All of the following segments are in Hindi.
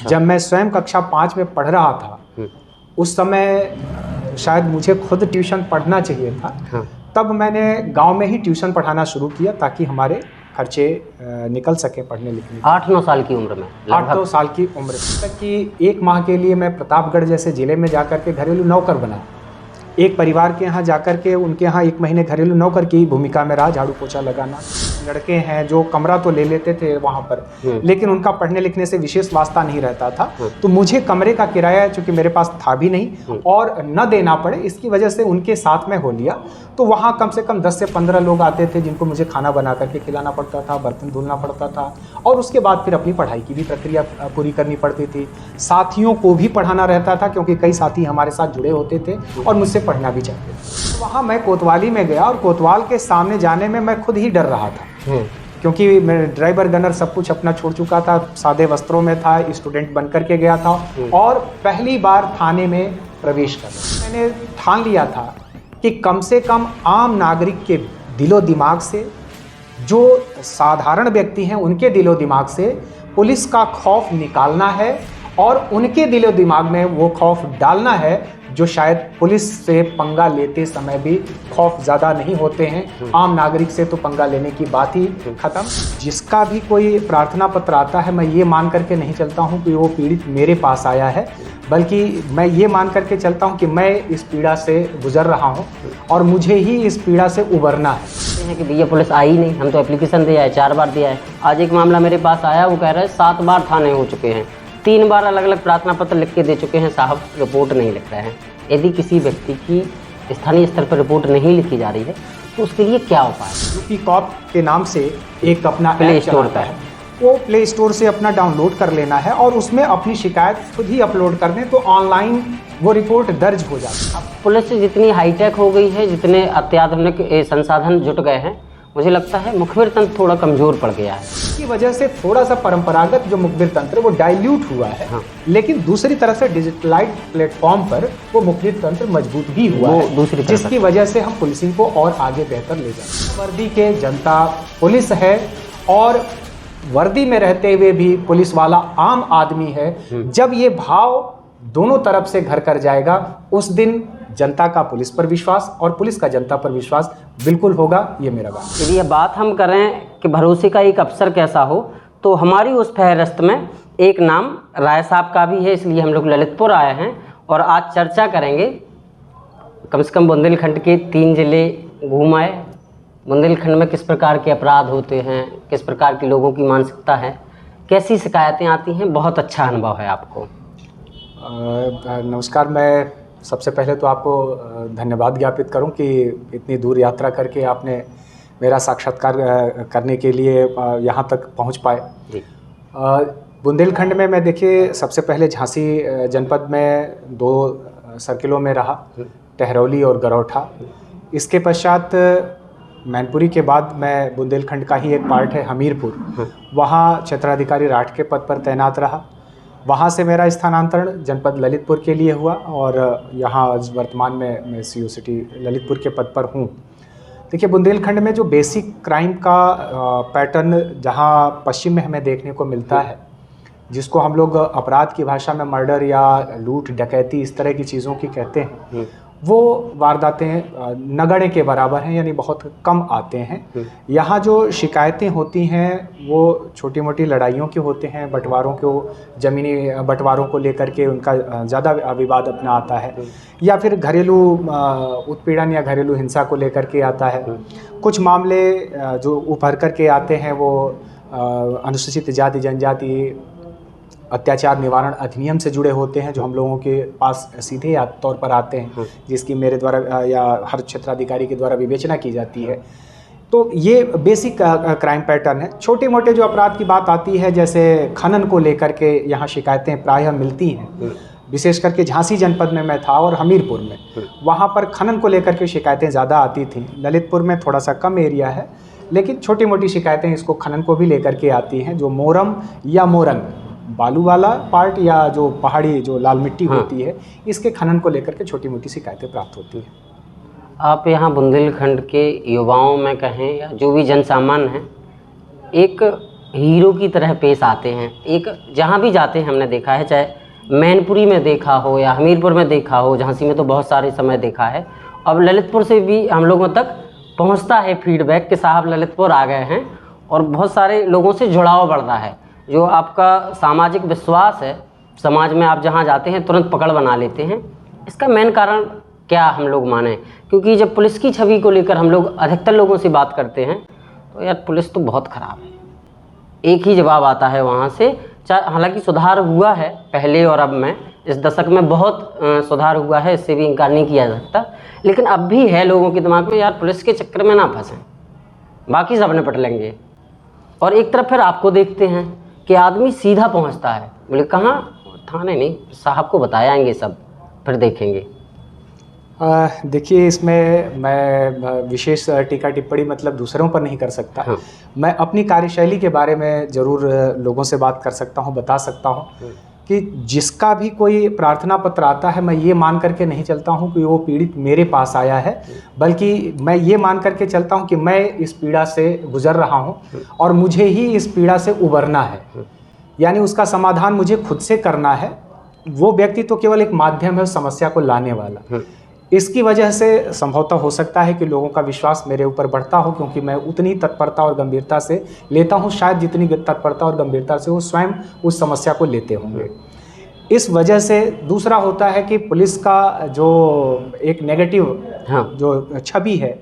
जब मैं स्वयं कक्षा 5 में पढ़ रहा था, उस समय शायद मुझे खुद ट्यूशन पढ़ना चाहिए था। हाँ। तब मैंने गांव में ही ट्यूशन पढ़ाना शुरू किया ताकि हमारे खर्चे निकल सके पढ़ने लिखने के। 8-9 साल की उम्र में, 8-9 साल की उम्र तक कि 1 माह के लिए मैं प्रतापगढ़ जैसे ज़िले में जाकर के घरेलू नौकर बना। एक परिवार के यहाँ जाकर के उनके यहाँ 1 महीने घरेलू नौकर की भूमिका में रहा, झाड़ू पोछा लगाना। लड़के हैं जो कमरा तो ले लेते थे वहाँ पर, लेकिन उनका पढ़ने लिखने से विशेष वास्ता नहीं रहता था। तो मुझे कमरे का किराया चूँकि मेरे पास था भी नहीं और न देना पड़े, इसकी वजह से उनके साथ में हो लिया। तो वहाँ कम से कम 10 से 15 लोग आते थे जिनको मुझे खाना बना करके खिलाना पड़ता था, बर्तन धुलना पड़ता था और उसके बाद फिर अपनी पढ़ाई की भी प्रक्रिया पूरी करनी पड़ती थी। साथियों को भी पढ़ाना रहता था क्योंकि कई साथी हमारे साथ जुड़े होते थे और मुझसे पढ़ना भी चाहते थे। तो वहाँ मैं कोतवाली में गया और कोतवाल के सामने जाने में मैं खुद ही डर रहा था क्योंकि मैं ड्राइवर गनर सब कुछ अपना छोड़ चुका था, सादे वस्त्रों में था, स्टूडेंट बन करके गया था और पहली बार थाने में प्रवेश कर मैंने ठान लिया था कि कम से कम आम नागरिक के दिलो दिमाग से, जो साधारण व्यक्ति हैं उनके दिलो दिमाग से पुलिस का खौफ निकालना है और उनके दिलो दिमाग में वो खौफ डालना है जो शायद पुलिस से पंगा लेते समय भी खौफ ज़्यादा नहीं होते हैं। आम नागरिक से तो पंगा लेने की बात ही खत्म। जिसका भी कोई प्रार्थना पत्र आता है, मैं ये मान करके नहीं चलता हूँ कि वो पीड़ित मेरे पास आया है, बल्कि मैं ये मान करके चलता हूँ कि मैं इस पीड़ा से गुजर रहा हूँ और मुझे ही इस पीड़ा से उबरना है। कि भैया पुलिस आई नहीं, हम तो एप्लीकेशन दिया है, 4 बार दिया है। आज एक मामला मेरे पास आया, वो कह रहे हैं 7 बार थाने हो चुके हैं, 3 बार अलग अलग प्रार्थना पत्र लिख के दे चुके हैं, साहब रिपोर्ट नहीं लिख रहे हैं। यदि किसी व्यक्ति की स्थानीय स्तर पर रिपोर्ट नहीं लिखी जा रही है तो उसके लिए क्या उपाय है? यूपी कॉप के नाम से एक अपना प्ले स्टोर का है, वो प्ले स्टोर से अपना डाउनलोड कर लेना है और उसमें अपनी शिकायत खुद ही अपलोड कर दें तो ऑनलाइन वो रिपोर्ट दर्ज हो जाती है। अब पुलिस जितनी हाईटेक हो गई है, जितने अत्याधुनिक संसाधन जुट गए हैं, मुझे लगता है मुखबिर तंत्र थोड़ा कमज़ोर पड़ गया है। इसकी वजह से थोड़ा सा परंपरागत जो मुखबिर तंत्र वो डाइल्यूट हुआ है। हाँ। लेकिन दूसरी तरफ से डिजिटलाइज्ड प्लेटफॉर्म पर वो मुखबिर तंत्र मजबूत भी हुआ है, दूसरी जिसकी वजह से हम पुलिसिंग को और आगे बेहतर ले जाते हैं। वर्दी के जनता पुलिस है और वर्दी में रहते हुए भी पुलिस वाला आम आदमी है। जब ये भाव दोनों तरफ से घर कर जाएगा, उस दिन जनता का पुलिस पर विश्वास और पुलिस का जनता पर विश्वास बिल्कुल होगा। ये मेरा बात। यदि ये बात हम करें कि भरोसे का एक अफसर कैसा हो, तो हमारी उस फहरिस्त में एक नाम राय साहब का भी है, इसलिए हम लोग ललितपुर आए हैं और आज चर्चा करेंगे। कम से कम बुंदेलखंड के 3 ज़िले घूम आए। बुंदेलखंड में किस प्रकार के अपराध होते हैं, किस प्रकार की लोगों की मानसिकता है, कैसी शिकायतें आती हैं, बहुत अच्छा अनुभव है आपको। नमस्कार। मैं सबसे पहले तो आपको धन्यवाद ज्ञापित करूं कि इतनी दूर यात्रा करके आपने मेरा साक्षात्कार करने के लिए यहाँ तक पहुँच पाए। बुंदेलखंड में मैं देखिए सबसे पहले झांसी जनपद में 2 सर्किलों में रहा, टहरौली और गरौठा। इसके पश्चात मैनपुरी के बाद मैं बुंदेलखंड का ही एक पार्ट है हमीरपुर, वहाँ क्षेत्राधिकारी राठ के पद पर तैनात रहा। वहाँ से मेरा स्थानांतरण जनपद ललितपुर के लिए हुआ और यहाँ वर्तमान में मैं सीओ सिटी ललितपुर के पद पर हूँ। देखिए बुंदेलखंड में जो बेसिक क्राइम का पैटर्न जहाँ पश्चिम में हमें देखने को मिलता है, जिसको हम लोग अपराध की भाषा में मर्डर या लूट डकैती इस तरह की चीज़ों की कहते हैं, वो वारदातें नगण्य के बराबर हैं, यानी बहुत कम आते हैं। यहाँ जो शिकायतें होती हैं वो छोटी मोटी लड़ाइयों की होते हैं, बंटवारों को, ज़मीनी बंटवारों को लेकर के उनका ज़्यादा विवाद अपना आता है, या फिर घरेलू उत्पीड़न या घरेलू हिंसा को लेकर के आता है। कुछ मामले जो उभर कर के आते हैं वो अनुसूचित जाति जनजाति अत्याचार निवारण अधिनियम से जुड़े होते हैं, जो हम लोगों के पास सीधे तौर पर आते हैं, जिसकी मेरे द्वारा या हर क्षेत्राधिकारी के द्वारा विवेचना की जाती है। तो ये बेसिक क्राइम पैटर्न है। छोटे मोटे जो अपराध की बात आती है, जैसे खनन को लेकर के यहाँ शिकायतें प्रायः मिलती हैं। विशेष करके झांसी जनपद में मैं था और हमीरपुर में, वहाँ पर खनन को लेकर के शिकायतें ज़्यादा आती थीं। ललितपुर में थोड़ा सा कम एरिया है, लेकिन छोटी मोटी शिकायतें इसको खनन को भी लेकर के आती हैं। जो मोरम या मोरंग बालू वाला पार्ट या जो पहाड़ी जो लाल मिट्टी होती है, इसके खनन को लेकर के छोटी मोटी शिकायतें प्राप्त होती हैं। आप यहाँ बुंदेलखंड के युवाओं में कहें या जो भी जनसामान्य हैं, एक हीरो की तरह पेश आते हैं। एक जहाँ भी जाते हैं हमने देखा है, चाहे मैनपुरी में देखा हो या हमीरपुर में देखा हो, झांसी में तो बहुत सारे समय देखा है। अब ललितपुर से भी हम लोगों तक पहुंचता है फीडबैक कि साहब ललितपुर आ गए हैं, और बहुत सारे लोगों से जुड़ाव बढ़ रहा है। जो आपका सामाजिक विश्वास है, समाज में आप जहाँ जाते हैं तुरंत पकड़ बना लेते हैं। इसका मेन कारण क्या हम लोग माने? क्योंकि जब पुलिस की छवि को लेकर हम लोग अधिकतर लोगों से बात करते हैं तो यार पुलिस तो बहुत ख़राब है, एक ही जवाब आता है वहाँ से। हालांकि सुधार हुआ है पहले और अब में, इस दशक में बहुत सुधार हुआ है, इससे भी इनकार नहीं किया जा सकता, लेकिन अब भी है लोगों के दिमाग में यार पुलिस के चक्कर में ना फंसें, बाकी सब निपट लेंगे। और एक तरफ फिर आपको देखते हैं कि आदमी सीधा पहुँचता है, बोले कहाँ, थाने नहीं, साहब को बताएंगे सब, फिर देखेंगे। देखिए, इसमें मैं विशेष टीका टिप्पणी मतलब दूसरों पर नहीं कर सकता। हाँ। मैं अपनी कार्यशैली के बारे में ज़रूर लोगों से बात कर सकता हूँ, बता सकता हूँ कि जिसका भी कोई प्रार्थना पत्र आता है, मैं ये मान करके नहीं चलता हूँ कि वो पीड़ित मेरे पास आया है, बल्कि मैं ये मान करके चलता हूँ कि मैं इस पीड़ा से गुजर रहा हूँ और मुझे ही इस पीड़ा से उबरना है, यानी उसका समाधान मुझे खुद से करना है। वो व्यक्ति तो केवल एक माध्यम है उस समस्या को लाने वाला। इसकी वजह से संभवतः हो सकता है कि लोगों का विश्वास मेरे ऊपर बढ़ता हो, क्योंकि मैं उतनी तत्परता और गंभीरता से लेता हूं, शायद जितनी तत्परता और गंभीरता से वो स्वयं उस समस्या को लेते होंगे। इस वजह से दूसरा होता है कि पुलिस का जो एक नेगेटिव जो छवि है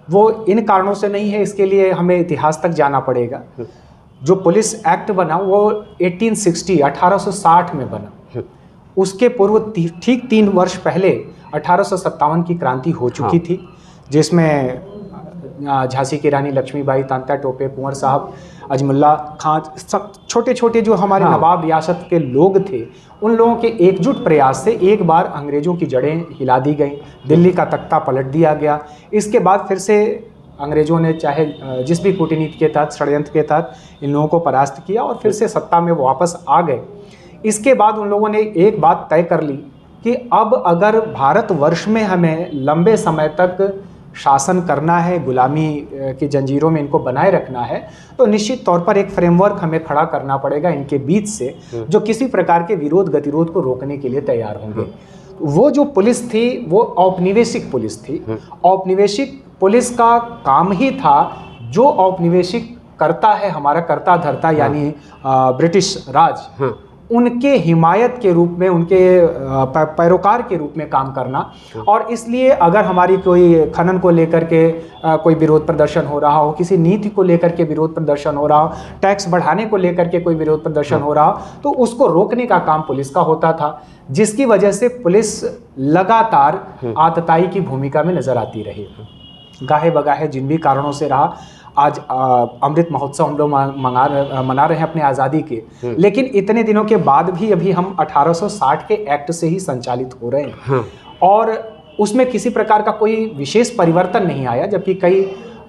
वो इन कारणों से नहीं है, इसके लिए हमें इतिहास तक जाना पड़ेगा। जो पुलिस एक्ट बना वो 1860 में बना, उसके पूर्व ठीक 3 वर्ष पहले 1857 की क्रांति हो चुकी थी, जिसमें झांसी की रानी लक्ष्मीबाई, तांत्या टोपे, कुंवर साहब, अजमुल्ला खां, सब छोटे छोटे जो हमारे नवाब रियासत के लोग थे, उन लोगों के एकजुट प्रयास से एक बार अंग्रेज़ों की जड़ें हिला दी गई, दिल्ली का तख्ता पलट दिया गया। इसके बाद फिर से अंग्रेज़ों ने चाहे जिस भी कूटनीति के तहत, षड्यंत्र के तहत इन लोगों को परास्त किया और फिर से सत्ता में वापस आ गए। इसके बाद उन लोगों ने एक बात तय कर ली कि अब अगर भारतवर्ष में हमें लंबे समय तक शासन करना है, गुलामी की जंजीरों में इनको बनाए रखना है, तो निश्चित तौर पर एक फ्रेमवर्क हमें खड़ा करना पड़ेगा इनके बीच से, जो किसी प्रकार के विरोध गतिरोध को रोकने के लिए तैयार होंगे। वो जो पुलिस थी वो औपनिवेशिक पुलिस थी। औपनिवेशिक पुलिस का काम ही था, जो औपनिवेशिक करता है हमारा कर्ता धर्ता यानी ब्रिटिश राज, उनके हिमायत के रूप में, उनके पैरोकार के रूप में काम करना। और इसलिए अगर हमारी कोई खनन को लेकर के कोई विरोध प्रदर्शन हो रहा हो, किसी नीति को लेकर के विरोध प्रदर्शन हो रहा हो, टैक्स बढ़ाने को लेकर के कोई विरोध प्रदर्शन हो रहा हो, तो उसको रोकने का काम पुलिस का होता था, जिसकी वजह से पुलिस लगातार आतताई की भूमिका में नजर आती रही। गाहे बगाहे जिन भी कारणों से रहा, आज अमृत महोत्सव हम लोग मना रहे हैं अपने आज़ादी के, लेकिन इतने दिनों के बाद भी अभी हम 1860 के एक्ट से ही संचालित हो रहे हैं और उसमें किसी प्रकार का कोई विशेष परिवर्तन नहीं आया। जबकि कई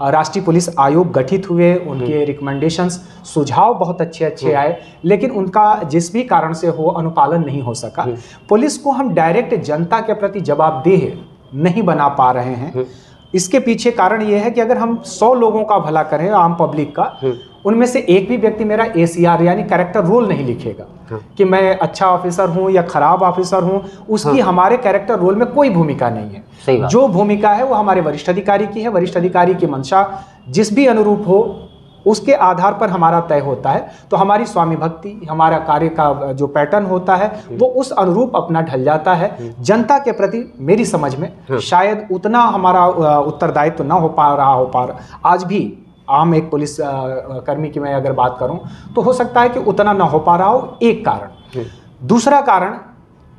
राष्ट्रीय पुलिस आयोग गठित हुए, उनके रिकमेंडेशंस, सुझाव बहुत अच्छे आए, लेकिन उनका जिस भी कारण से हो अनुपालन नहीं हो सका। पुलिस को हम डायरेक्ट जनता के प्रति जवाबदेह नहीं बना पा रहे हैं। इसके पीछे कारण ये है कि अगर हम 100 लोगों का भला करें, आम पब्लिक का, उनमें से एक भी व्यक्ति मेरा ACR यानी कैरेक्टर रोल नहीं लिखेगा कि मैं अच्छा ऑफिसर हूं या खराब ऑफिसर हूं, उसकी हमारे कैरेक्टर रोल में कोई भूमिका नहीं है। जो भूमिका है वो हमारे वरिष्ठ अधिकारी की है। वरिष्ठ अधिकारी की मंशा जिस भी अनुरूप हो उसके आधार पर हमारा तय होता है। तो हमारी स्वामी भक्ति, हमारा कार्य का जो पैटर्न होता है वो उस अनुरूप अपना ढल जाता है। जनता के प्रति मेरी समझ में शायद उतना हमारा उत्तरदायित्व ना हो पा रहा आज भी आम एक पुलिस कर्मी की मैं अगर बात करूं तो हो सकता है कि उतना ना हो पा रहा हो, एक कारण। दूसरा कारण,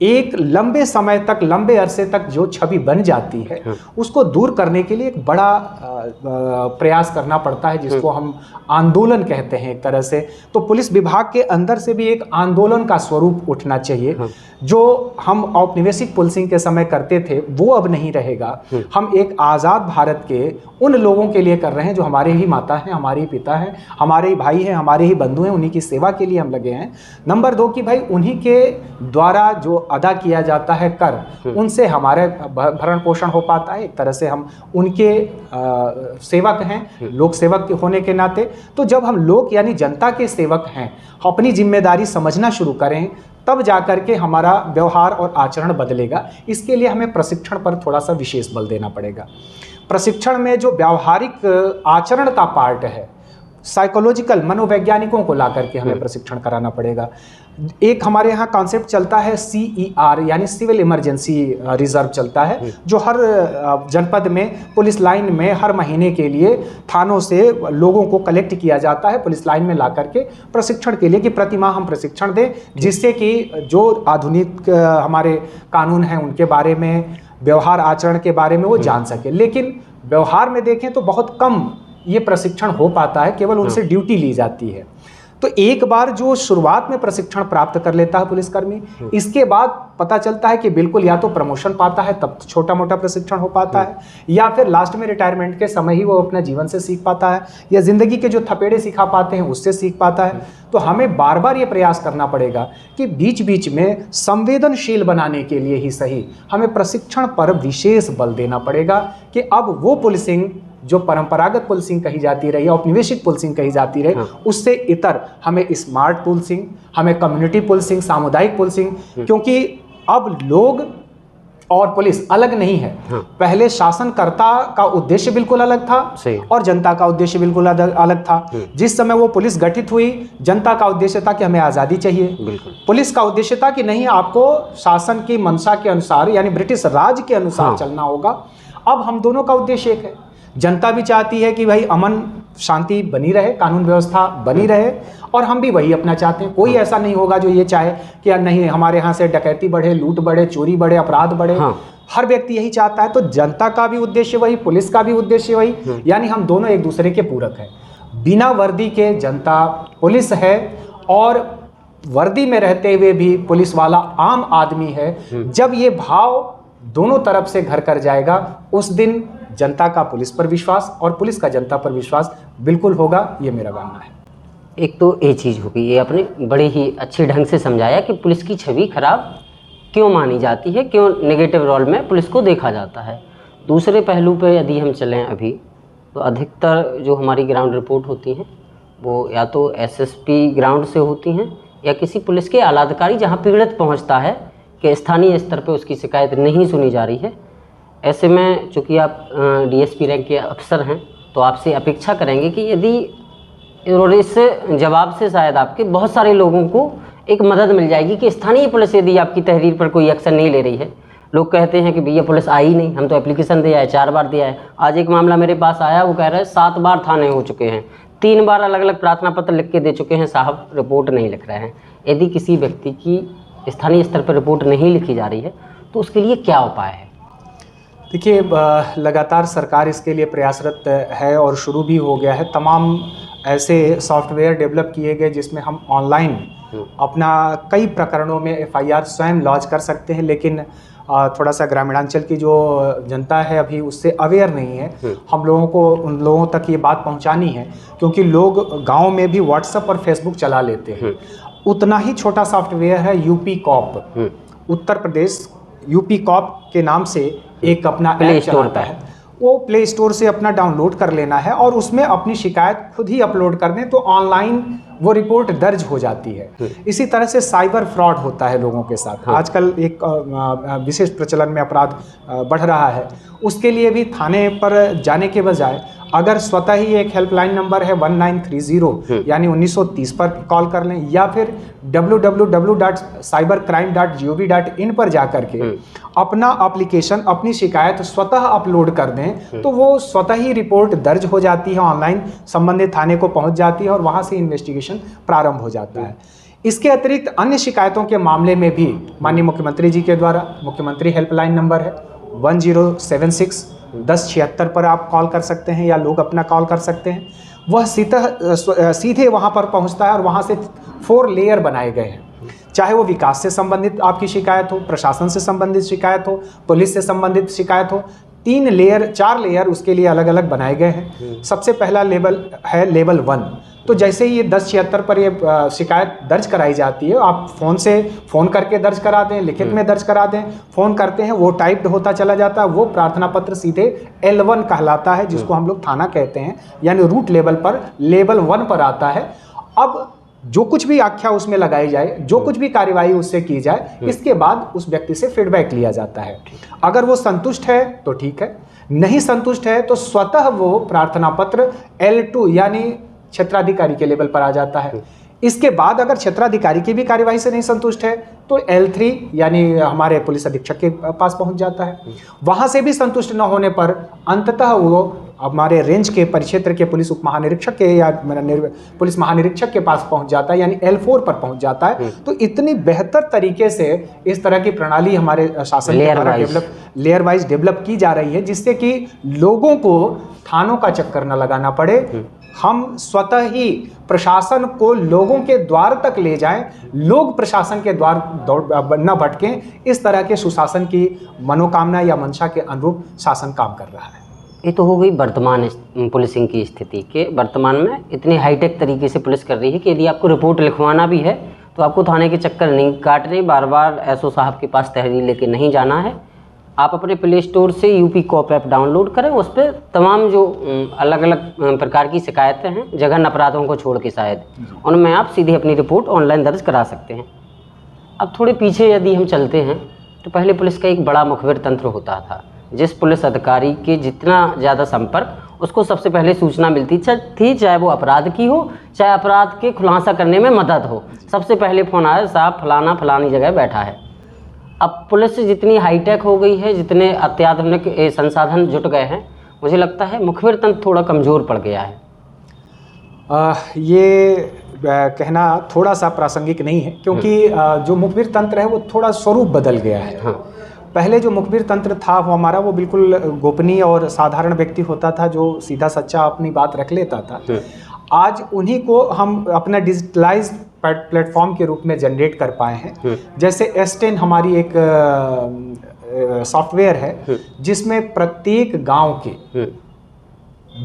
एक लंबे समय तक, लंबे अरसे तक जो छवि बन जाती है उसको दूर करने के लिए एक बड़ा प्रयास करना पड़ता है, जिसको हम आंदोलन कहते हैं एक तरह से। तो पुलिस विभाग के अंदर से भी एक आंदोलन का स्वरूप उठना चाहिए। जो हम औपनिवेशिक पुलिसिंग के समय करते थे वो अब नहीं रहेगा। हम एक आज़ाद भारत के उन लोगों के लिए कर रहे हैं जो हमारे ही माता हैं, हमारे ही पिता हैं, हमारे ही भाई हैं, हमारे ही बंधु हैं, उन्हीं की सेवा के लिए हम लगे हैं। नंबर 2 कि भाई उन्हीं के द्वारा जो अदा किया जाता है कर, उनसे हमारे भरण पोषण हो पाता है। एक तरह से हम उनके सेवक हैं, लोक सेवक होने के नाते। तो जब हम लोग यानी जनता के सेवक हैं, अपनी जिम्मेदारी समझना शुरू करें, तब जाकर के हमारा व्यवहार और आचरण बदलेगा। इसके लिए हमें प्रशिक्षण पर थोड़ा सा विशेष बल देना पड़ेगा। प्रशिक्षण में जो व्यावहारिक आचरण का पार्ट है, साइकोलॉजिकल मनोवैज्ञानिकों को ला करके हमें प्रशिक्षण कराना पड़ेगा। एक हमारे यहाँ कॉन्सेप्ट चलता है CER यानी सिविल इमरजेंसी रिजर्व चलता है, जो हर जनपद में पुलिस लाइन में हर महीने के लिए थानों से लोगों को कलेक्ट किया जाता है पुलिस लाइन में ला करके प्रशिक्षण के लिए, कि प्रति माह हम प्रशिक्षण दें, जिससे कि जो आधुनिक हमारे कानून हैं उनके बारे में, व्यवहार आचरण के बारे में वो जान सके। लेकिन व्यवहार में देखें तो बहुत कम ये प्रशिक्षण हो पाता है, केवल उनसे ड्यूटी ली जाती है। तो एक बार जो शुरुआत में प्रशिक्षण प्राप्त कर लेता है पुलिसकर्मी, इसके बाद पता चलता है कि बिल्कुल या तो प्रमोशन पाता है तब छोटा मोटा प्रशिक्षण हो पाता है, या फिर लास्ट में रिटायरमेंट के समय ही वो अपने जीवन से सीख पाता है, या जिंदगी के जो थपेड़े सिखा पाते हैं उससे सीख पाता है। तो हमें बार बार ये प्रयास करना पड़ेगा कि बीच बीच में संवेदनशील बनाने के लिए ही सही हमें प्रशिक्षण पर विशेष बल देना पड़ेगा, कि अब वो पुलिसिंग जो परंपरागत पुलिसिंग कही जाती रही, औपनिवेशिक पुलिसिंग कही जाती रही, उससे इतर हमें स्मार्ट पुलिसिंग, हमें कम्युनिटी पुलिसिंग, सामुदायिक पुलिसिंग, क्योंकि अब लोग और पुलिस अलग नहीं है। पहले शासनकर्ता का उद्देश्य बिल्कुल अलग था और जनता का उद्देश्य बिल्कुल अलग था। जिस समय वो पुलिस गठित हुई, जनता का उद्देश्य था कि हमें आज़ादी चाहिए, पुलिस का उद्देश्य था कि नहीं, आपको शासन की मंशा के अनुसार यानी ब्रिटिश राज के अनुसार चलना होगा। अब हम दोनों का उद्देश्य एक है। जनता भी चाहती है कि भाई अमन शांति बनी रहे, कानून व्यवस्था बनी रहे, और हम भी वही अपना चाहते हैं। कोई ऐसा नहीं होगा जो ये चाहे कि नहीं हमारे यहाँ से डकैती बढ़े, लूट बढ़े, चोरी बढ़े, अपराध बढ़े। हर व्यक्ति यही चाहता है। तो जनता का भी उद्देश्य वही, पुलिस का भी उद्देश्य वही, यानी हम दोनों एक दूसरे के पूरक हैं। बिना वर्दी के जनता पुलिस है, और वर्दी में रहते हुए भी पुलिस वाला आम आदमी है। जब ये भाव दोनों तरफ से घर कर जाएगा, उस दिन जनता का पुलिस पर विश्वास और पुलिस का जनता पर विश्वास बिल्कुल होगा, ये मेरा मानना है। एक तो ये चीज़ होगी, ये आपने बड़े ही अच्छे ढंग से समझाया कि पुलिस की छवि खराब क्यों मानी जाती है, क्यों नेगेटिव रोल में पुलिस को देखा जाता है। दूसरे पहलू पे यदि हम चलें अभी, तो अधिकतर जो हमारी ग्राउंड रिपोर्ट होती हैं वो या तो SSP ग्राउंड से होती हैं, या किसी पुलिस के आला अधिकारी जहाँ पीड़ित पहुँचता है कि स्थानीय स्तर पर उसकी शिकायत नहीं सुनी जा रही है। ऐसे में चूँकि आप DSP रैंक के अफसर हैं, तो आपसे अपेक्षा करेंगे कि यदि और इस जवाब से शायद आपके बहुत सारे लोगों को एक मदद मिल जाएगी कि स्थानीय पुलिस यदि आपकी तहरीर पर कोई एक्शन नहीं ले रही है। लोग कहते हैं कि भैया पुलिस आई नहीं, हम तो एप्लीकेशन दिया है, 4 बार दिया है। आज एक मामला मेरे पास आया, वो कह रहा है 7 बार थाने हो चुके हैं, 3 बार अलग अलग प्रार्थना पत्र लिख के दे चुके हैं, साहब रिपोर्ट नहीं लिख रहे हैं। यदि किसी व्यक्ति की स्थानीय स्तर पर रिपोर्ट नहीं लिखी जा रही है तो उसके लिए क्या उपाय है? देखिए, लगातार सरकार इसके लिए प्रयासरत है और शुरू भी हो गया है। तमाम ऐसे सॉफ्टवेयर डेवलप किए गए जिसमें हम ऑनलाइन अपना कई प्रकरणों में FIR स्वयं लॉन्च कर सकते हैं। लेकिन थोड़ा सा ग्रामीणांचल की जो जनता है अभी उससे अवेयर नहीं है। हम लोगों को उन लोगों तक ये बात पहुंचानी है, क्योंकि लोग गांव में भी WhatsApp और Facebook चला लेते हैं। उतना ही छोटा सॉफ्टवेयर है UP corp, Uttar Pradesh UP corp के नाम से एक अपना प्ले स्टोर पर है। वो प्ले स्टोर से अपना डाउनलोड कर लेना है और उसमें अपनी शिकायत खुद ही अपलोड कर दें, तो ऑनलाइन वो रिपोर्ट दर्ज हो जाती है। इसी तरह से साइबर फ्रॉड होता है लोगों के साथ। आजकल एक विशेष प्रचलन में अपराध बढ़ रहा है। उसके लिए भी थाने पर जाने के बजाय अगर स्वतः ही एक हेल्पलाइन नंबर है 1930 यानी 1930 पर कॉल कर लें, या फिर www.cybercrime.gov.in पर जाकर के अपना एप्लीकेशन, अपनी शिकायत स्वतः अपलोड कर दें, तो वो स्वतः ही रिपोर्ट दर्ज हो जाती है, ऑनलाइन संबंधित थाने को पहुंच जाती है और वहां से इन्वेस्टिगेशन प्रारंभ हो जाता है। इसके अतिरिक्त अन्य शिकायतों के मामले में भी माननीय मुख्यमंत्री जी के द्वारा मुख्यमंत्री हेल्पलाइन नंबर है 1076 1076 पर आप कॉल कर सकते हैं, या लोग अपना कॉल कर सकते हैं। वह सीधे वहाँ पर पहुँचता है और वहाँ से 4 लेयर बनाए गए हैं। चाहे वो विकास से संबंधित आपकी शिकायत हो, प्रशासन से संबंधित शिकायत हो, पुलिस से संबंधित शिकायत हो, 3 लेयर 4 लेयर उसके लिए अलग अलग बनाए गए हैं। सबसे पहला लेवल है लेवल 1। तो जैसे ही ये 1076 पर ये शिकायत दर्ज कराई जाती है, आप फ़ोन करके दर्ज करा दें, लिखित में दर्ज करा दें, फ़ोन करते हैं, वो टाइप्ड होता चला जाता है, वो प्रार्थना पत्र सीधे L1 कहलाता है, जिसको हम लोग थाना कहते हैं, यानी रूट लेवल पर लेवल 1 पर आता है। अब जो कुछ भी आख्या उसमें लगाई जाए, जो कुछ भी कार्यवाही उससे की जाए, इसके बाद उस व्यक्ति से फीडबैक लिया जाता है। अगर वो संतुष्ट है तो ठीक है, नहीं संतुष्ट है तो स्वतः वो प्रार्थना पत्र L2 यानी क्षेत्राधिकारी के लेवल पर आ जाता है। इसके बाद अगर क्षेत्राधिकारी की भी कार्यवाही से नहीं संतुष्ट है तो L3 यानी हमारे पुलिस अधीक्षक के पास पहुंच जाता है। वहां से भी संतुष्ट न होने पर अंततः वो हमारे रेंज के परिक्षेत्र के पुलिस उप महानिरीक्षक के या पुलिस महानिरीक्षक के पास पहुंच जाता है, यानी L4 पर पहुंच जाता है। तो इतनी बेहतर तरीके से इस तरह की प्रणाली हमारे शासन के द्वारा लेयर वाइज डेवलप की जा रही है, जिससे कि लोगों को थानों का चक्कर न लगाना पड़े। हम स्वतः ही प्रशासन को लोगों के द्वार तक ले जाएं, लोग प्रशासन के द्वार न भटकें। इस तरह के सुशासन की मनोकामना या मंशा के अनुरूप शासन काम कर रहा है। ये तो हो गई वर्तमान पुलिसिंग की स्थिति के। वर्तमान में इतनी हाईटेक तरीके से पुलिस कर रही है कि यदि आपको रिपोर्ट लिखवाना भी है तो आपको थाने के चक्कर नहीं काटने, बार बार एसओ साहब के पास तहरीर लेके नहीं जाना है। आप अपने प्ले स्टोर से यूपी कॉप ऐप डाउनलोड करें, उस पर तमाम जो अलग अलग प्रकार की शिकायतें हैं, जघन्य अपराधों को छोड़ के शायद, उनमें आप सीधे अपनी रिपोर्ट ऑनलाइन दर्ज करा सकते हैं। अब थोड़े पीछे यदि हम चलते हैं तो पहले पुलिस का एक बड़ा मुखबिर तंत्र होता था। जिस पुलिस अधिकारी के जितना ज़्यादा संपर्क, उसको सबसे पहले सूचना मिलती थी, चाहे वो अपराध की हो, चाहे अपराध के खुलासा करने में मदद हो। सबसे पहले फ़ोन आया, साहब फलाना फलानी जगह बैठा है। अब पुलिस जितनी हाईटेक हो गई है, जितने अत्याधुनिक संसाधन जुट गए हैं, मुझे लगता है मुखबिर तंत्र थोड़ा कमज़ोर पड़ गया है। ये कहना थोड़ा सा प्रासंगिक नहीं है, क्योंकि जो मुखबिर तंत्र है वो थोड़ा स्वरूप बदल गया है। हाँ। पहले जो मुखबिर तंत्र था वो हमारा वो बिल्कुल गोपनीय और साधारण व्यक्ति होता था, जो सीधा सच्चा अपनी बात रख लेता था। आज उन्हीं को हम अपना डिजिटलाइज प्लेटफॉर्म के रूप में जनरेट कर पाए हैं। जैसे S10 हमारी एक सॉफ्टवेयर है, जिसमें प्रत्येक गांव के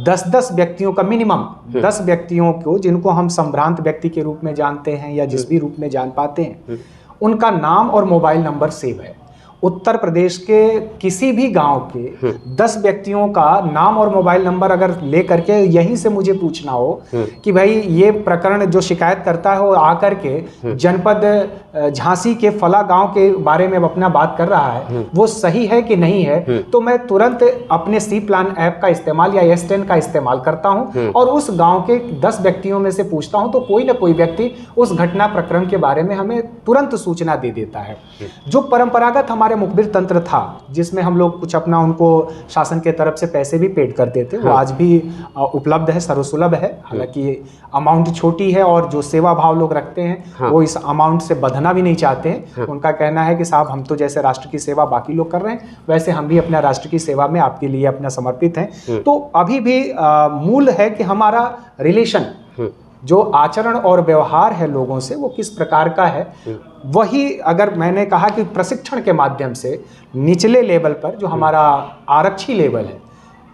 10-10 व्यक्तियों का मिनिमम 10 व्यक्तियों को, जिनको हम संभ्रांत व्यक्ति के रूप में जानते हैं या जिस भी रूप में जान पाते हैं, उनका नाम और मोबाइल नंबर सेव है। उत्तर प्रदेश के किसी भी गांव के 10 व्यक्तियों का नाम और मोबाइल नंबर अगर ले करके यहीं से मुझे पूछना हो कि भाई ये प्रकरण जो शिकायत करता है वो आकर के जनपद झांसी के फला गांव के बारे में अपना बात कर रहा है, वो सही है कि नहीं है, तो मैं तुरंत अपने सी प्लान ऐप का इस्तेमाल या S10 का इस्तेमाल करता हूं और उस गांव के 10 व्यक्तियों में से पूछता हूं, तो कोई ना कोई व्यक्ति उस घटना प्रकरण के बारे में हमें तुरंत सूचना दे देता है। जो परंपरागत हमारे मुखबिर तंत्र था, जिसमें हम लोग कुछ अपना उनको शासन के तरफ से पैसे भी पेड करते थे, वो आज भी उपलब्ध है, सर्वसुलभ है। हालांकि अमाउंट छोटी है और जो सेवा भाव लोग रखते हैं वो इस अमाउंट से बधना भी नहीं चाहते हैं। उनका कहना है कि साहब, हम तो जैसे राष्ट्र की सेवा बाकी लोग कर रहे हैं, वैसे हम भी अपना राष्ट्र की सेवा में आपके लिए अपना समर्पित हैं। तो अभी भी मूल है कि हमारा रिलेशन, जो आचरण और व्यवहार है लोगों से, वो किस प्रकार का है। वही अगर मैंने कहा कि प्रशिक्षण के माध्यम से निचले लेवल पर जो हमारा आरक्षी लेवल है,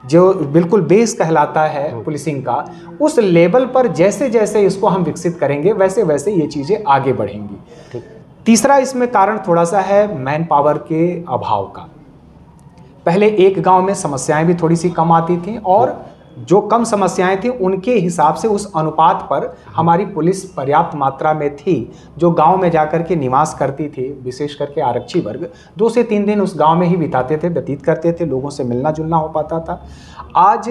जो बिल्कुल बेस कहलाता है पुलिसिंग का, उस लेवल पर जैसे जैसे इसको हम विकसित करेंगे वैसे वैसे ये चीज़ें आगे बढ़ेंगी। तीसरा इसमें कारण थोड़ा सा है मैन पावर के अभाव का। पहले एक गांव में समस्याएं भी थोड़ी सी कम आती थी, और जो कम समस्याएं थी उनके हिसाब से उस अनुपात पर हमारी पुलिस पर्याप्त मात्रा में थी, जो गांव में जाकर के निवास करती थी। विशेष करके आरक्षी वर्ग 2 से 3 दिन उस गांव में ही बिताते थे, व्यतीत करते थे, लोगों से मिलना जुलना हो पाता था। आज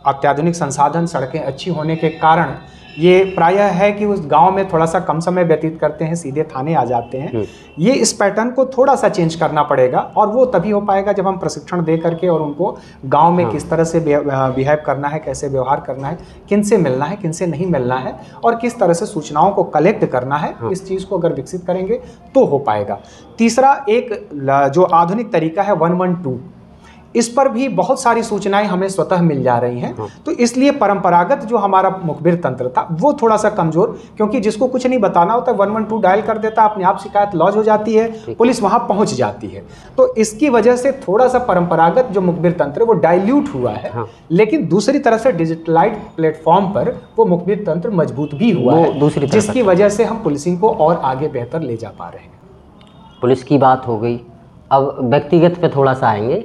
अत्याधुनिक संसाधन, सड़कें अच्छी होने के कारण ये प्रायः है कि उस गांव में थोड़ा सा कम समय व्यतीत करते हैं, सीधे थाने आ जाते हैं। ये इस पैटर्न को थोड़ा सा चेंज करना पड़ेगा, और वो तभी हो पाएगा जब हम प्रशिक्षण दे करके और उनको गांव में किस तरह से बिहेव करना है, कैसे व्यवहार करना है, किन से मिलना है, किन से नहीं मिलना है, और किस तरह से सूचनाओं को कलेक्ट करना है, इस चीज़ को अगर विकसित करेंगे तो हो पाएगा। तीसरा एक जो आधुनिक तरीका है 112, इस पर भी बहुत सारी सूचनाएं हमें स्वतः मिल जा रही हैं। तो इसलिए परंपरागत जो हमारा मुखबिर तंत्र था वो थोड़ा सा कमजोर, क्योंकि जिसको कुछ नहीं बताना होता 112 डायल कर देता, अपने आप शिकायत लॉज हो जाती है, पुलिस वहां पहुंच जाती है। तो इसकी वजह से थोड़ा सा परंपरागत जो मुखबिर तंत्र वो डाइल्यूट हुआ है। लेकिन दूसरी तरफ से डिजिटलाइज्ड प्लेटफॉर्म पर वो मुखबिर तंत्र मजबूत भी हुआ है, जिसकी वजह से हम पुलिसिंग को और आगे बेहतर ले जा पा रहे हैं। पुलिस की बात हो गई, अब व्यक्तिगत पे थोड़ा सा आएंगे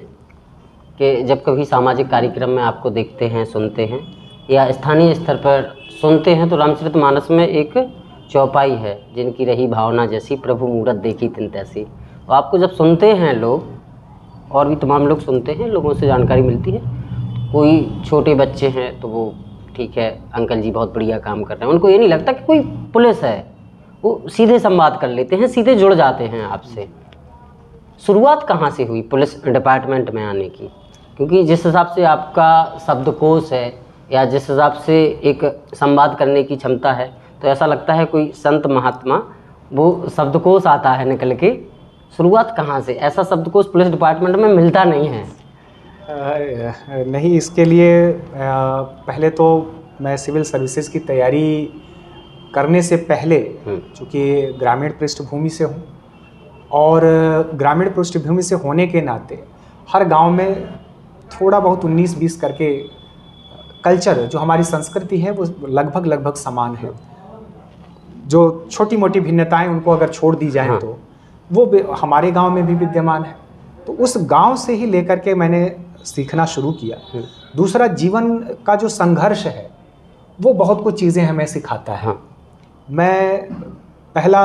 कि जब कभी सामाजिक कार्यक्रम में आपको देखते हैं, सुनते हैं या स्थानीय स्तर पर सुनते हैं, तो रामचरितमानस में एक चौपाई है, जिनकी रही भावना जैसी प्रभु मूरत देखी तिन तैसी। तो आपको जब सुनते हैं लोग, और भी तमाम लोग सुनते हैं, लोगों से जानकारी मिलती है, कोई छोटे बच्चे हैं तो वो ठीक है अंकल जी बहुत बढ़िया काम कर रहे हैं, उनको ये नहीं लगता कि कोई पुलिस है, वो सीधे संवाद कर लेते हैं, सीधे जुड़ जाते हैं आपसे। शुरुआत कहाँ से हुई पुलिस डिपार्टमेंट में आने की? क्योंकि जिस हिसाब से आपका शब्दकोश है या जिस हिसाब से एक संवाद करने की क्षमता है, तो ऐसा लगता है कोई संत महात्मा वो शब्दकोश आता है निकल के। शुरुआत कहाँ से? ऐसा शब्दकोश पुलिस डिपार्टमेंट में मिलता नहीं है। नहीं, इसके लिए पहले तो मैं सिविल सर्विसेज की तैयारी करने से पहले, चूँकि ग्रामीण पृष्ठभूमि से हूँ और ग्रामीण पृष्ठभूमि से होने के नाते हर गांव में थोड़ा बहुत 19-20 करके कल्चर, जो हमारी संस्कृति है वो लगभग समान है। जो छोटी मोटी भिन्नताएं उनको अगर छोड़ दी जाएं तो वो हमारे गांव में भी विद्यमान है। तो उस गांव से ही लेकर के मैंने सीखना शुरू किया। दूसरा, जीवन का जो संघर्ष है वो बहुत कुछ चीज़ें हमें सिखाता है। मैं पहला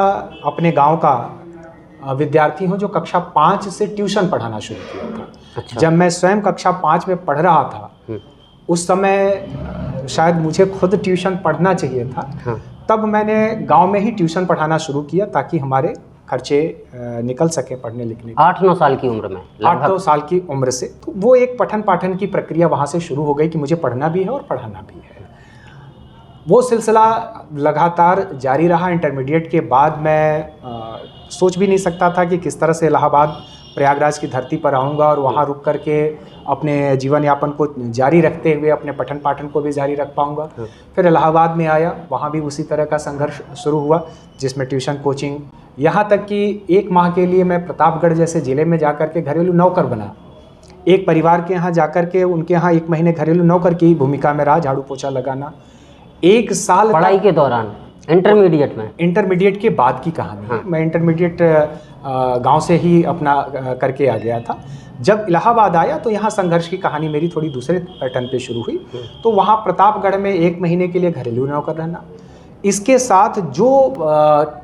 अपने गांव का विद्यार्थी हूं जो कक्षा 5 से ट्यूशन पढ़ाना शुरू किया था। अच्छा। जब मैं स्वयं कक्षा 5 में पढ़ रहा था उस समय शायद मुझे खुद ट्यूशन पढ़ना चाहिए था। तब मैंने गांव में ही ट्यूशन पढ़ाना शुरू किया ताकि हमारे खर्चे निकल सके पढ़ने लिखने के। 8-9 साल की उम्र में? 8-9 साल की उम्र से। तो वो एक पठन पाठन की प्रक्रिया वहाँ से शुरू हो गई कि मुझे पढ़ना भी है और पढ़ाना भी है। वो सिलसिला लगातार जारी रहा। इंटरमीडिएट के बाद मैं सोच भी नहीं सकता था कि किस तरह से इलाहाबाद प्रयागराज की धरती पर आऊँगा और वहाँ रुक कर के अपने जीवन यापन को जारी रखते हुए अपने पठन पाठन को भी जारी रख पाऊँगा। फिर इलाहाबाद में आया, वहाँ भी उसी तरह का संघर्ष शुरू हुआ, जिसमें ट्यूशन, कोचिंग, यहाँ तक कि 1 माह के लिए मैं प्रतापगढ़ जैसे ज़िले में जाकर के घरेलू नौकर बना। एक परिवार के यहाँ जाकर के उनके यहाँ 1 महीने घरेलू नौकर की भूमिका में रहा, झाड़ू पोछा लगाना। 1 साल पढ़ाई के दौरान? इंटरमीडिएट में? इंटरमीडिएट के बाद की कहानी है। मैं इंटरमीडिएट गांव से ही अपना करके आ गया था। जब इलाहाबाद आया तो यहाँ संघर्ष की कहानी मेरी थोड़ी दूसरे पैटर्न पे शुरू हुई। तो वहाँ प्रतापगढ़ में 1 महीने के लिए घरेलू नौकर रहना, इसके साथ जो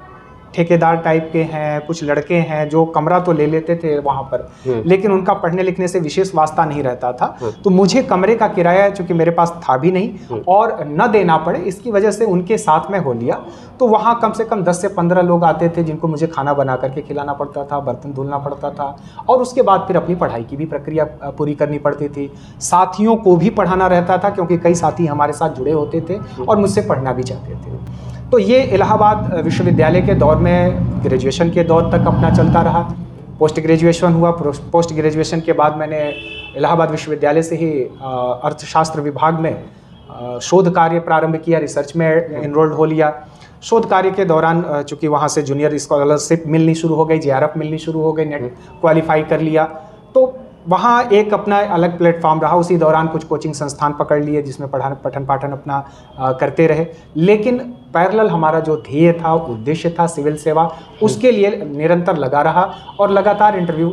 ठेकेदार टाइप के हैं, कुछ लड़के हैं जो कमरा तो ले लेते थे वहाँ पर, लेकिन उनका पढ़ने लिखने से विशेष वास्ता नहीं रहता था। तो मुझे कमरे का किराया, चूँकि मेरे पास था भी नहीं और न देना पड़े, इसकी वजह से उनके साथ में हो लिया। तो वहाँ कम से कम 10 से 15 लोग आते थे जिनको मुझे खाना बना करके खिलाना पड़ता था, बर्तन धुलना पड़ता था और उसके बाद फिर अपनी पढ़ाई की भी प्रक्रिया पूरी करनी पड़ती थी। साथियों को भी पढ़ाना रहता था क्योंकि कई साथी हमारे साथ जुड़े होते थे और मुझसे पढ़ना भी चाहते थे। तो ये इलाहाबाद विश्वविद्यालय के दौर में ग्रेजुएशन के दौर तक अपना चलता रहा। पोस्ट ग्रेजुएशन हुआ। पोस्ट ग्रेजुएशन के बाद मैंने इलाहाबाद विश्वविद्यालय से ही अर्थशास्त्र विभाग में शोध कार्य प्रारंभ किया, रिसर्च में एनरोल्ड हो लिया। शोध कार्य के दौरान चूँकि वहाँ से जूनियर स्कॉलरशिप मिलनी शुरू हो गई, JRF मिलनी शुरू हो गई, नेट क्वालिफाई कर लिया, तो वहाँ एक अपना अलग प्लेटफॉर्म रहा। उसी दौरान कुछ कोचिंग संस्थान पकड़ लिए जिसमें पठन पाठन अपना करते रहे। लेकिन पैरेलल हमारा जो ध्येय था, उद्देश्य था सिविल सेवा, उसके लिए निरंतर लगा रहा और लगातार इंटरव्यू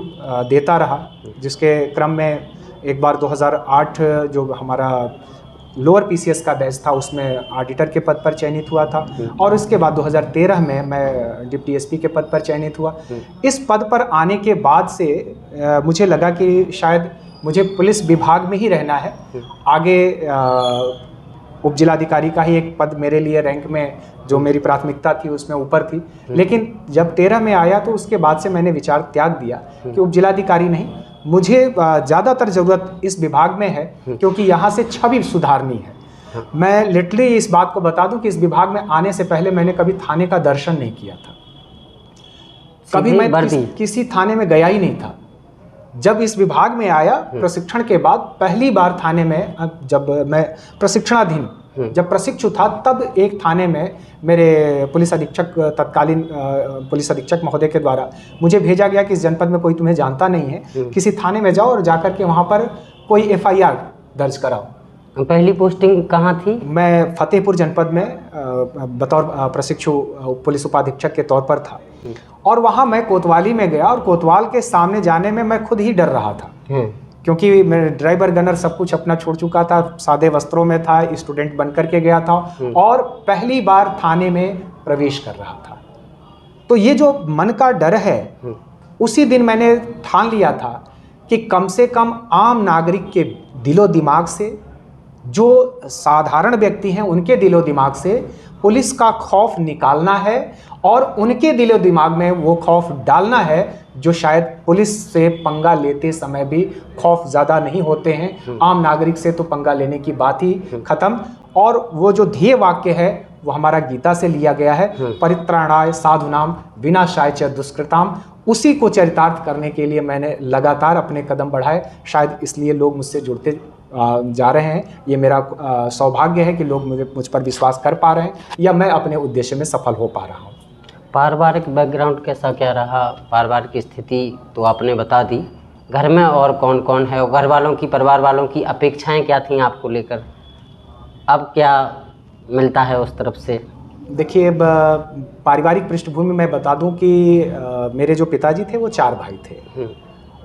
देता रहा, जिसके क्रम में एक बार 2008 जो हमारा लोअर PCS का बैच था उसमें ऑडिटर के पद पर चयनित हुआ था और उसके बाद 2013 में मैं डिप्टी SP के पद पर चयनित हुआ। इस पद पर आने के बाद से मुझे लगा कि शायद मुझे पुलिस विभाग में ही रहना है। आगे उप जिलाधिकारी का ही एक पद मेरे लिए रैंक में जो मेरी प्राथमिकता थी उसमें ऊपर थी। लेकिन जब 13 में आया तो उसके बाद से मैंने विचार त्याग दिया कि उप जिलाधिकारी नहीं, मुझे ज़्यादातर ज़रूरत इस विभाग में है क्योंकि यहाँ से छवि सुधारनी है। मैं लिटरली इस बात को बता दूं कि इस विभाग में आने से पहले मैंने कभी थाने का दर्शन नहीं किया था। कभी मैं किसी थाने में गया ही नहीं था। जब इस विभाग में आया प्रशिक्षण के बाद पहली बार थाने में, जब मैं प्रशिक्षणाधीन जब प्रशिक्षु था, तब एक थाने में मेरे पुलिस अधीक्षक, तत्कालीन पुलिस अधीक्षक महोदय के द्वारा मुझे भेजा गया कि इस जनपद में कोई तुम्हें जानता नहीं है, किसी थाने में जाओ और जाकर के वहाँ पर कोई FIR दर्ज कराओ। पहली पोस्टिंग कहाँ थी? मैं फतेहपुर जनपद में बतौर प्रशिक्षु पुलिस उपाधीक्षक के तौर पर था, और वहाँ मैं कोतवाली में गया, और कोतवाल के सामने जाने में मैं खुद ही डर रहा था, क्योंकि मैं ड्राइवर गनर सब कुछ अपना छोड़ चुका था, सादे वस्त्रों में था, स्टूडेंट बन करके गया था और पहली बार थाने में प्रवेश कर रहा था। तो ये जो मन का डर है, उसी दिन मैंने ठान लिया था कि कम से कम आम नागरिक के दिलो दिमाग से, जो साधारण व्यक्ति हैं उनके दिलो दिमाग से पुलिस का खौफ निकालना है, और उनके दिलो दिमाग में वो खौफ डालना है जो शायद पुलिस से पंगा लेते समय भी खौफ ज़्यादा नहीं होते हैं, आम नागरिक से तो पंगा लेने की बात ही खत्म। और वो जो ध्येय वाक्य है वो हमारा गीता से लिया गया है, परित्राणाय साधुनाम विनाशाय च दुष्कृताम। उसी को चरितार्थ करने के लिए मैंने लगातार अपने कदम बढ़ाए। शायद इसलिए लोग मुझसे जुड़ते जा रहे हैं। ये मेरा सौभाग्य है कि लोग मुझ पर विश्वास कर पा रहे हैं, या मैं अपने उद्देश्य में सफल हो पा रहा हूँ। पारिवारिक बैकग्राउंड कैसा क्या रहा? पारिवारिक स्थिति तो आपने बता दी, घर में और कौन कौन है, और घर वालों की, परिवार वालों की अपेक्षाएं क्या थीं आपको लेकर? अब क्या मिलता है उस तरफ से? देखिए, पारिवारिक पृष्ठभूमि मैं बता दूं कि मेरे जो पिताजी थे वो 4 भाई थे,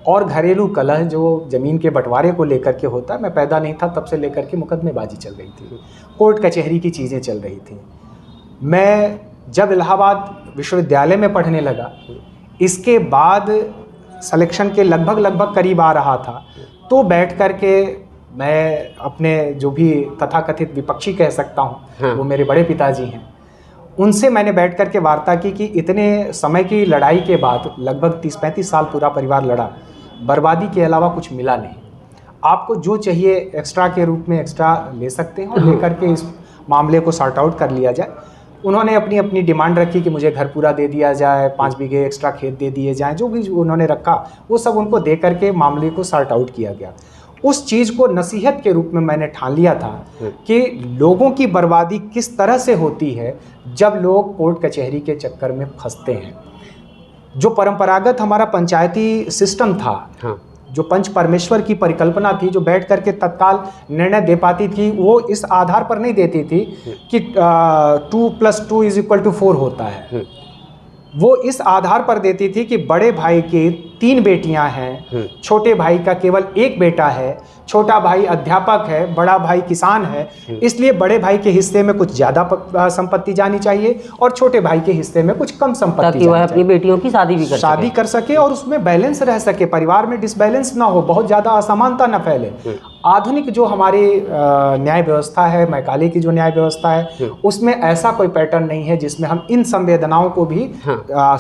और घरेलू कलह जो ज़मीन के बंटवारे को लेकर के होता है, मैं पैदा नहीं था तब से लेकर के मुकदमेबाजी चल रही थी, कोर्ट कचहरी की चीज़ें चल रही थी। मैं जब इलाहाबाद विश्वविद्यालय में पढ़ने लगा, इसके बाद सिलेक्शन के लगभग करीब आ रहा था, तो बैठ कर के मैं अपने जो भी तथाकथित विपक्षी कह सकता हूँ, वो मेरे बड़े पिताजी हैं, उनसे मैंने बैठ कर के वार्ता की कि इतने समय की लड़ाई के बाद लगभग 30-35 साल पूरा परिवार लड़ा, बर्बादी के अलावा कुछ मिला नहीं। आपको जो चाहिए एक्स्ट्रा के रूप में एक्स्ट्रा ले सकते हैं, और लेकर के इस मामले को सॉर्ट आउट कर लिया जाए। उन्होंने अपनी डिमांड रखी कि मुझे घर पूरा दे दिया जाए, 5 बीघे एक्स्ट्रा खेत दे दिए जाएं, जो भी उन्होंने रखा वो सब उनको दे करके मामले को सॉर्ट आउट किया गया। उस चीज़ को नसीहत के रूप में मैंने ठान लिया था कि लोगों की बर्बादी किस तरह से होती है जब लोग कोर्ट कचहरी के चक्कर में फंसते हैं। जो परंपरागत हमारा पंचायती सिस्टम था, जो पंच परमेश्वर की परिकल्पना थी, जो बैठ करके तत्काल निर्णय दे पाती थी, वो इस आधार पर नहीं देती थी कि 2+2 = 4 होता है। वो इस आधार पर देती थी कि बड़े भाई की 3 बेटियां हैं, छोटे भाई का केवल 1 बेटा है, छोटा भाई अध्यापक है, बड़ा भाई किसान है, इसलिए बड़े भाई के हिस्से में कुछ ज़्यादा संपत्ति जानी चाहिए और छोटे भाई के हिस्से में कुछ कम संपत्ति, ताकि वह अपनी बेटियों की शादी कर सके और उसमें बैलेंस रह सके, परिवार में डिसबैलेंस ना हो, बहुत ज़्यादा असमानता ना फैले। आधुनिक जो हमारी न्याय व्यवस्था है, मैकाले की जो न्याय व्यवस्था है, उसमें ऐसा कोई पैटर्न नहीं है जिसमें हम इन संवेदनाओं को भी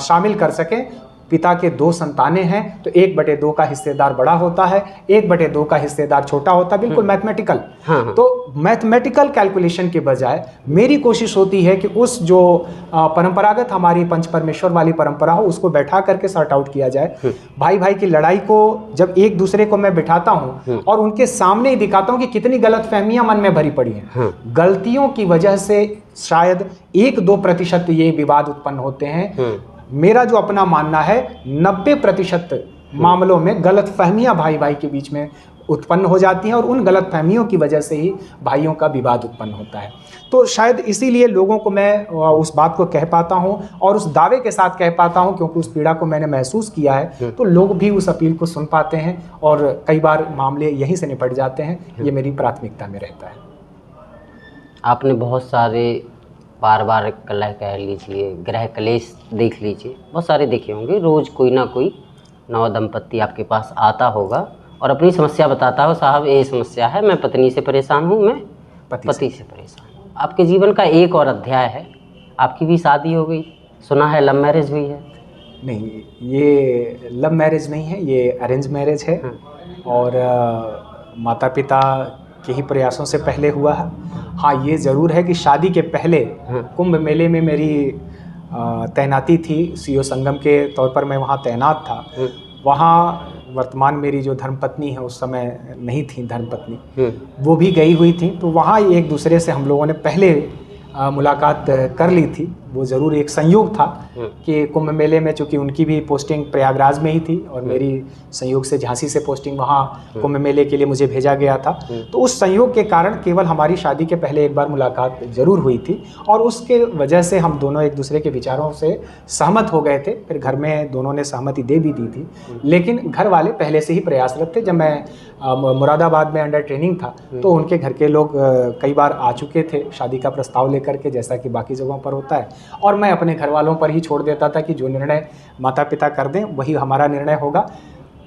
शामिल कर सकें। पिता के 2 संतानें हैं तो 1/2 का हिस्सेदार बड़ा होता है, 1/2 का हिस्सेदार छोटा होता है, बिल्कुल मैथमेटिकल। तो मैथमेटिकल कैलकुलेशन के बजाय मेरी कोशिश होती है कि उस जो परंपरागत हमारी पंच परमेश्वर वाली परंपरा हो, उसको बैठा करके सॉर्ट आउट किया जाए। भाई भाई की लड़ाई को जब एक दूसरे को मैं बिठाता हूँ और उनके सामने ही दिखाता हूँ कि कितनी गलतफहमियां मन में भरी पड़ी हैं, गलतियों की वजह से शायद 1-2% ये विवाद उत्पन्न होते हैं। मेरा जो अपना मानना है 90% मामलों में गलतफहमियां भाई भाई के बीच में उत्पन्न हो जाती हैं और उन गलतफहमियों की वजह से ही भाइयों का विवाद उत्पन्न होता है। तो शायद इसीलिए लोगों को मैं उस बात को कह पाता हूं और उस दावे के साथ कह पाता हूं, क्योंकि उस पीड़ा को मैंने महसूस किया है। तो लोग भी उस अपील को सुन पाते हैं और कई बार मामले यहीं से निपट जाते हैं। ये मेरी प्राथमिकता में रहता है। आपने बहुत सारे पारिवारिक कलह कह लीजिए, गृह कलेश देख लीजिए, बहुत सारे देखे होंगे। रोज़ कोई ना कोई नव दंपत्ति आपके पास आता होगा और अपनी समस्या बताता हो, साहब ये समस्या है, मैं पत्नी से परेशान हूँ, मैं पति से परेशान हूँ। आपके जीवन का एक और अध्याय है, आपकी भी शादी हो गई, सुना है लव मैरिज हुई है? नहीं, ये लव मैरिज नहीं है, ये अरेंज मैरिज है। और माता पिता के ही प्रयासों से पहले हुआ है। हाँ, ये ज़रूर है कि शादी के पहले कुंभ मेले में मेरी तैनाती थी, सीओ संगम के तौर पर मैं वहाँ तैनात था। वहाँ वर्तमान मेरी जो धर्मपत्नी है, उस समय नहीं थी धर्मपत्नी, वो भी गई हुई थी। तो वहाँ एक दूसरे से हम लोगों ने पहले मुलाकात कर ली थी। वो ज़रूर एक संयोग था कि कुंभ मेले में, चूँकि उनकी भी पोस्टिंग प्रयागराज में ही थी और मेरी संयोग से झांसी से पोस्टिंग वहाँ कुंभ मेले के लिए मुझे भेजा गया था। तो उस संयोग के कारण केवल हमारी शादी के पहले एक बार मुलाकात ज़रूर हुई थी और उसके वजह से हम दोनों एक दूसरे के विचारों से सहमत हो गए थे। फिर घर में दोनों ने सहमति दे भी दी थी, लेकिन घर वाले पहले से ही प्रयासरत थे। जब मैं मुरादाबाद में अंडर ट्रेनिंग था तो उनके घर के लोग कई बार आ चुके थे शादी का प्रस्ताव लेकर के, जैसा कि बाकी जगहों पर होता है, और मैं अपने घर वालों पर ही छोड़ देता था कि जो निर्णय माता पिता कर दें वही हमारा निर्णय होगा।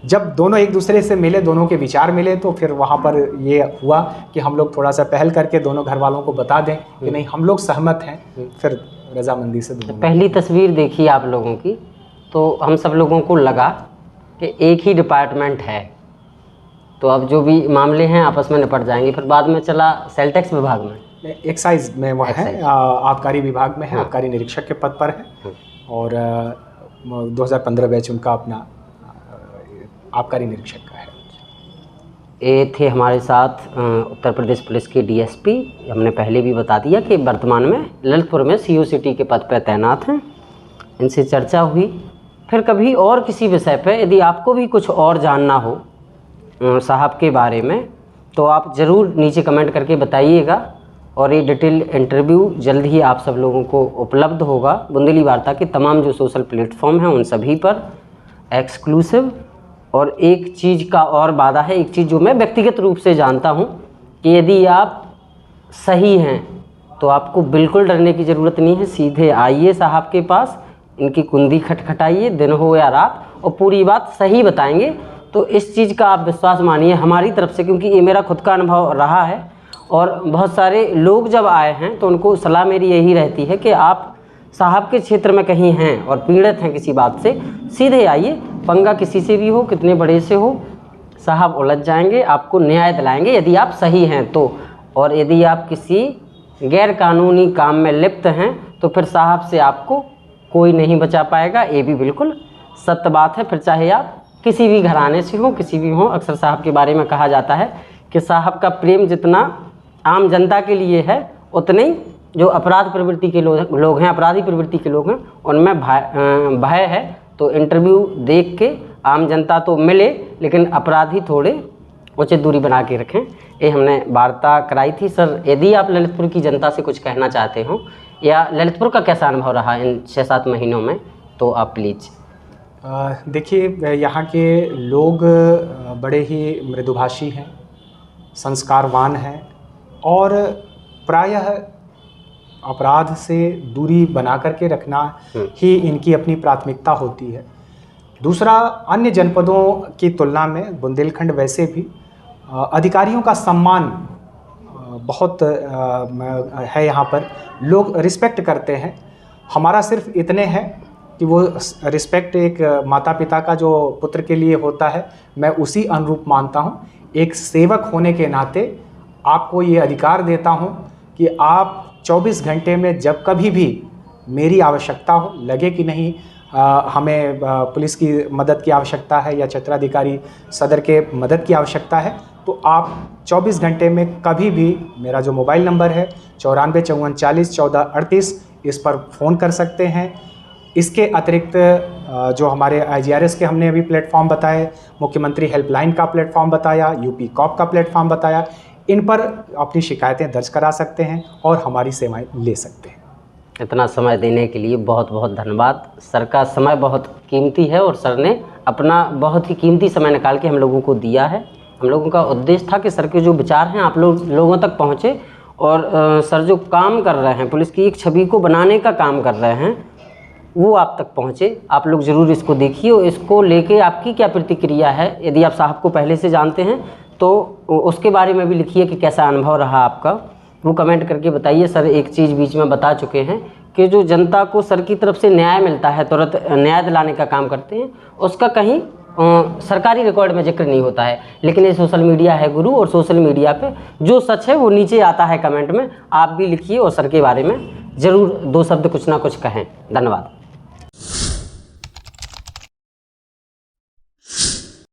जब दोनों एक दूसरे से मिले, दोनों के विचार मिले, तो फिर वहाँ पर ये हुआ कि हम लोग थोड़ा सा पहल करके दोनों घर वालों को बता दें कि नहीं, हम लोग सहमत हैं। फिर रजामंदी से पहली तस्वीर देखी आप लोगों की तो हम सब लोगों को लगा कि एक ही डिपार्टमेंट है, तो अब जो भी मामले हैं आपस में निपट जाएंगे। फिर बाद में चला सेल टैक्स विभाग में, एक्साइज में वो है, आबकारी विभाग में है, आबकारी निरीक्षक के पद पर है और 2015 बैच उनका अपना आबकारी निरीक्षक का है। ये थे हमारे साथ उत्तर प्रदेश पुलिस के डीएसपी। हमने पहले भी बता दिया कि वर्तमान में ललितपुर में सीओसीटी के पद पर तैनात हैं। इनसे चर्चा हुई। फिर कभी और किसी विषय पे यदि आपको भी कुछ और जानना हो साहब के बारे में तो आप ज़रूर नीचे कमेंट करके बताइएगा और ये डिटेल इंटरव्यू जल्द ही आप सब लोगों को उपलब्ध होगा। बुंदेली वार्ता के तमाम जो सोशल प्लेटफॉर्म हैं उन सभी पर एक्सक्लूसिव। और एक चीज़ का और वादा है, एक चीज़ जो मैं व्यक्तिगत रूप से जानता हूँ कि यदि आप सही हैं तो आपको बिल्कुल डरने की ज़रूरत नहीं है। सीधे आइए साहब के पास, इनकी कुंडी खटखटाइए, दिन हो या रात, और पूरी बात सही बताएंगे। तो इस चीज़ का आप विश्वास मानिए हमारी तरफ से, क्योंकि ये मेरा खुद का अनुभव रहा है। और बहुत सारे लोग जब आए हैं तो उनको सलाह मेरी यही रहती है कि आप साहब के क्षेत्र में कहीं हैं और पीड़ित हैं किसी बात से, सीधे आइए। पंगा किसी से भी हो, कितने बड़े से हो, साहब उलझ जाएंगे, आपको न्याय दिलाएंगे यदि आप सही हैं तो। और यदि आप किसी गैर कानूनी काम में लिप्त हैं तो फिर साहब से आपको कोई नहीं बचा पाएगा। ये भी बिल्कुल सत्य बात है। फिर चाहे आप किसी भी घराने से हो, किसी भी हो। अक्सर साहब के बारे में कहा जाता है कि साहब का प्रेम जितना आम जनता के लिए है, उतने ही जो अपराध प्रवृत्ति के लोग हैं, अपराधी प्रवृत्ति के लोग हैं, उनमें भय है। तो इंटरव्यू देख के आम जनता तो मिले, लेकिन अपराधी थोड़े उचित दूरी बना के रखें। ये हमने वार्ता कराई थी। सर, यदि आप ललितपुर की जनता से कुछ कहना चाहते हो या ललितपुर का कैसा अनुभव रहा इन 6-7 महीनों में, तो आप प्लीज़। देखिए, यहाँ के लोग बड़े ही मृदुभाषी हैं, संस्कारवान हैं और प्रायः अपराध से दूरी बना करके रखना ही इनकी अपनी प्राथमिकता होती है। दूसरा, अन्य जनपदों की तुलना में बुंदेलखंड वैसे भी अधिकारियों का सम्मान बहुत है। यहाँ पर लोग रिस्पेक्ट करते हैं। हमारा सिर्फ इतने है कि वो रिस्पेक्ट एक माता पिता का जो पुत्र के लिए होता है, मैं उसी अनुरूप मानता हूँ। एक सेवक होने के नाते आपको ये अधिकार देता हूँ कि आप 24 घंटे में जब कभी भी मेरी आवश्यकता हो, लगे कि नहीं हमें पुलिस की मदद की आवश्यकता है या क्षेत्राधिकारी सदर के मदद की आवश्यकता है, तो आप 24 घंटे में कभी भी मेरा जो मोबाइल नंबर है 94 54 40 14 38, इस पर फ़ोन कर सकते हैं। इसके अतिरिक्त जो हमारे IGRS के हमने अभी प्लेटफॉर्म बताए, मुख्यमंत्री हेल्पलाइन का प्लेटफॉर्म बताया, यूपी कॉप का प्लेटफॉर्म बताया, इन पर अपनी शिकायतें दर्ज करा सकते हैं और हमारी सेवाएं ले सकते हैं। इतना समय देने के लिए बहुत बहुत धन्यवाद। सर का समय बहुत कीमती है और सर ने अपना बहुत ही कीमती समय निकाल के हम लोगों को दिया है। हम लोगों का उद्देश्य था कि सर के जो विचार हैं आप लोगों तक पहुँचे और सर जो काम कर रहे हैं, पुलिस की एक छवि को बनाने का काम कर रहे हैं, वो आप तक पहुँचे। आप लोग ज़रूर इसको देखिए और इसको लेके आपकी क्या प्रतिक्रिया है। यदि आप साहब को पहले से जानते हैं तो उसके बारे में भी लिखिए कि कैसा अनुभव रहा आपका, वो कमेंट करके बताइए। सर एक चीज़ बीच में बता चुके हैं कि जो जनता को सर की तरफ से न्याय मिलता है, तुरंत न्याय दिलाने का काम करते हैं, उसका कहीं सरकारी रिकॉर्ड में जिक्र नहीं होता है। लेकिन ये सोशल मीडिया है गुरु, और सोशल मीडिया पे जो सच है वो नीचे आता है कमेंट में। आप भी लिखिए और सर के बारे में ज़रूर 2 शब्द कुछ ना कुछ कहें। धन्यवाद।